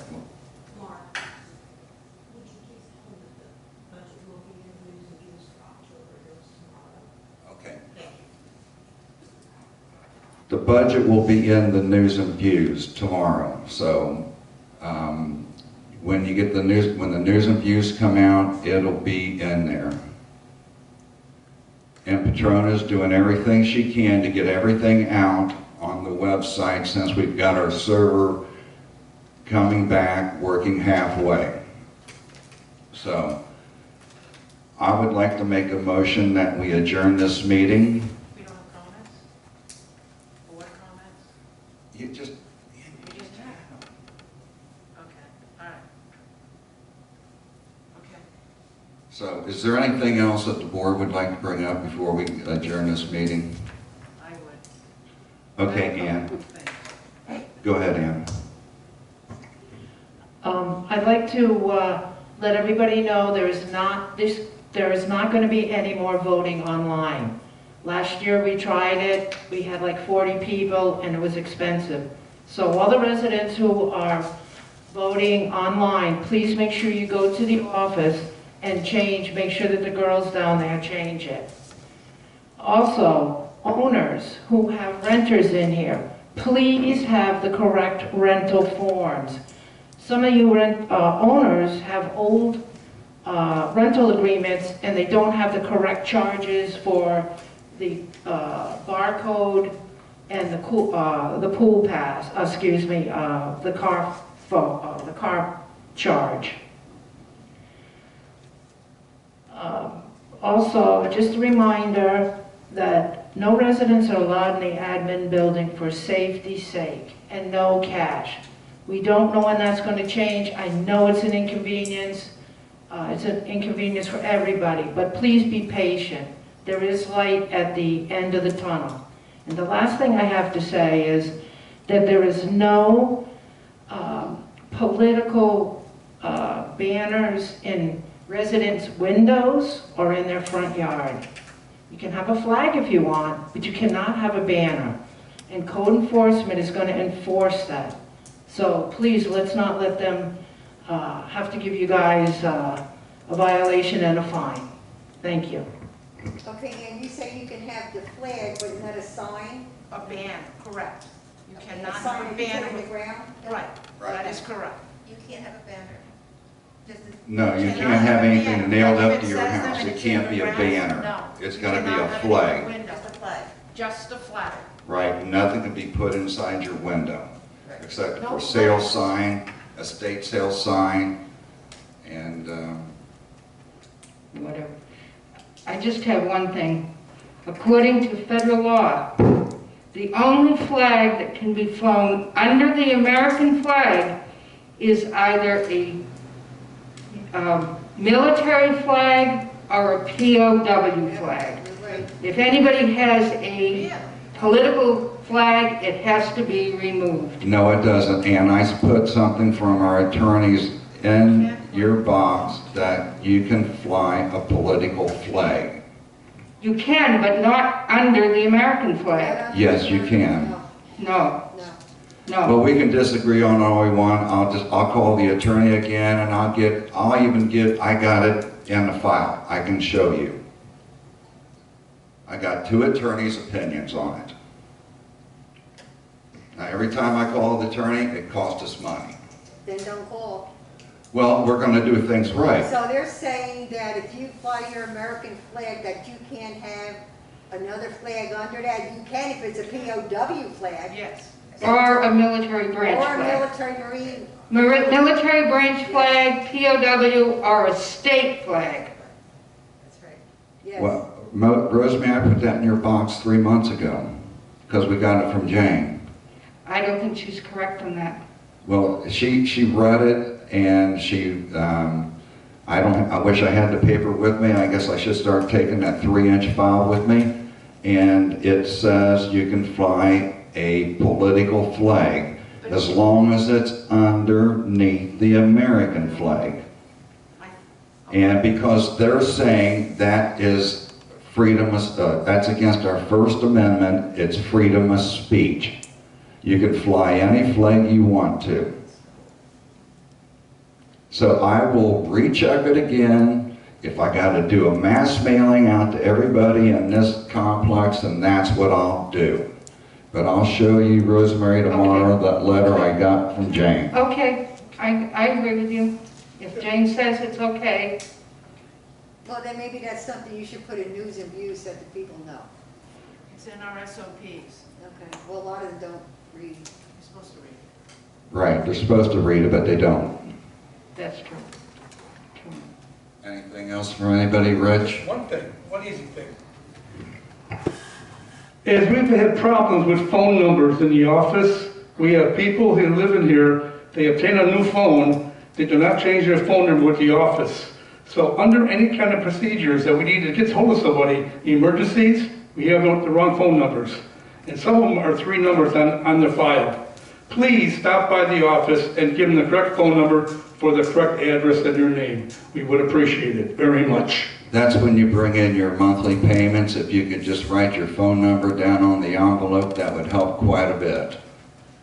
[SPEAKER 2] The budget will be in the News and Views tomorrow, so when you get the news, when the News and Views come out, it'll be in there. And Patrona's doing everything she can to get everything out on the website, since we've got our server coming back, working halfway. So I would like to make a motion that we adjourn this meeting.
[SPEAKER 4] We don't have comments? Board comments?
[SPEAKER 2] You just,
[SPEAKER 4] We just have. Okay, all right. Okay.
[SPEAKER 2] so is there anything else that the board would like to bring up before we adjourn this meeting?
[SPEAKER 4] I would.
[SPEAKER 2] Okay, Ann. Go ahead, Ann.
[SPEAKER 9] I'd like to let everybody know there is not going to be any more voting online. Last year we tried it, we had like 40 people and it was expensive. So all the residents who are voting online, please make sure you go to the office and make sure that the girls down there change it. Also, owners who have renters in here, please have the correct rental forms. Some of you owners have old rental agreements and they don't have the correct charges for the barcode and the pool pass, the car charge. Also, just a reminder that no residents are allowed in the admin building for safety's sake, and no cash. We don't know when that's going to change. I know it's an inconvenience. It's an inconvenience for everybody, but please be patient. There is light at the end of the tunnel. And the last thing I have to say is that there is no political banners in residents' windows or in their front yard. You can have a flag if you want, but you cannot have a banner. And code enforcement is going to enforce that. So please, let's not let them have to give you guys a violation and a fine. Thank you.
[SPEAKER 7] Okay, and you say you can have the flag, but not a sign?
[SPEAKER 4] A banner, correct. You cannot
[SPEAKER 7] A sign
[SPEAKER 4] have a
[SPEAKER 7] that you
[SPEAKER 4] banner
[SPEAKER 7] put on the
[SPEAKER 4] with,
[SPEAKER 7] ground?
[SPEAKER 4] right, that is correct.
[SPEAKER 12] You can't have a banner.
[SPEAKER 2] No, you can't have anything nailed up to your house. It can't be a banner.
[SPEAKER 4] No.
[SPEAKER 2] It's got to be
[SPEAKER 4] You
[SPEAKER 2] a
[SPEAKER 4] cannot have it in
[SPEAKER 2] flag.
[SPEAKER 4] your window.
[SPEAKER 12] Just a flag.
[SPEAKER 4] Just a flag.
[SPEAKER 2] Right, nothing can be put inside your window, except
[SPEAKER 4] No
[SPEAKER 2] for sale
[SPEAKER 4] flags.
[SPEAKER 2] sign, estate sale sign, and,
[SPEAKER 5] Whatever. I just have one thing. According to federal law, the only flag that can be flown under the American flag is either a military flag or a POW flag. If anybody has a political flag, it has to be removed.
[SPEAKER 2] No, it doesn't, and I put something from our attorneys in your box that you can fly a political flag.
[SPEAKER 5] You can, but not under the American flag.
[SPEAKER 2] Yes, you can.
[SPEAKER 5] No. No.
[SPEAKER 2] Well, we can disagree on all we want. I'll call the attorney again, and I got it in the file. I can show you. I got 2 attorneys' opinions on it. Now, every time I call the attorney, it costs us money.
[SPEAKER 7] Then don't call.
[SPEAKER 2] Well, we're going to do things right.
[SPEAKER 7] So they're saying that if you fly your American flag, that you can't have another flag under that? You can if it's a POW flag.
[SPEAKER 4] Yes.
[SPEAKER 5] Or a military branch
[SPEAKER 7] Or a
[SPEAKER 5] flag.
[SPEAKER 7] military marine.
[SPEAKER 5] Military branch flag, POW, or a state flag.
[SPEAKER 7] That's right. Yes.
[SPEAKER 2] Well, Rosemary, I put that in your box 3 months ago because we got it from Jane.
[SPEAKER 5] I don't think she's correct on that.
[SPEAKER 2] Well, she read it and she, I wish I had the paper with me. I guess I should start taking that 3-inch file with me. And it says you can fly a political flag as long as it's underneath the American flag. And because they're saying that is freedom of, that's against our First Amendment, it's freedom of speech. You can fly any flag you want to. So I will recheck it again. If I got to do a mass mailing out to everybody in this complex, then that's what I'll do. But I'll show you, Rosemary, tomorrow, that letter I got from Jane.
[SPEAKER 5] Okay, I agree with you. If Jane says it's okay.
[SPEAKER 7] Well, then maybe that's something you should put in news and views so that the people know.
[SPEAKER 4] It's in our SOPs.
[SPEAKER 7] Okay. Well, a lot of them don't read.
[SPEAKER 4] You're supposed to read it.
[SPEAKER 2] Right, they're supposed to read it, but they don't.
[SPEAKER 5] That's true.
[SPEAKER 2] Anything else from anybody, Rich?
[SPEAKER 6] One easy thing. As we've had problems with phone numbers in the office, we have people who live in here, they obtain a new phone, they do not change their phone number with the office. So under any kind of procedures that we need to get hold of somebody, emergencies, we have the wrong phone numbers. And some of them are 3 numbers on the file. Please stop by the office and give them the correct phone number for the correct address and your name. We would appreciate it very much.
[SPEAKER 2] That's when you bring in your monthly payments. If you could just write your phone number down on the envelope, that would help quite a bit.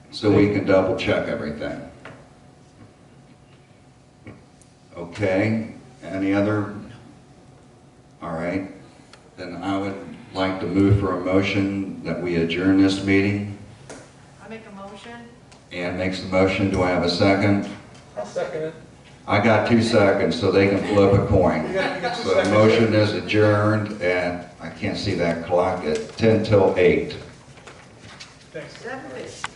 [SPEAKER 2] So we can double check everything. Okay, any other? All right, then I would like to move for a motion that we adjourn this meeting.
[SPEAKER 4] I make a motion.
[SPEAKER 2] Ann makes the motion. Do I have a second?
[SPEAKER 6] I'll second it.
[SPEAKER 2] I got 2 seconds, so they can flip a coin.
[SPEAKER 6] You got 2
[SPEAKER 2] So the
[SPEAKER 6] seconds.
[SPEAKER 2] motion is adjourned, and I can't see that clock at 10 till 8.
[SPEAKER 6] Thanks.
[SPEAKER 12] 7:50.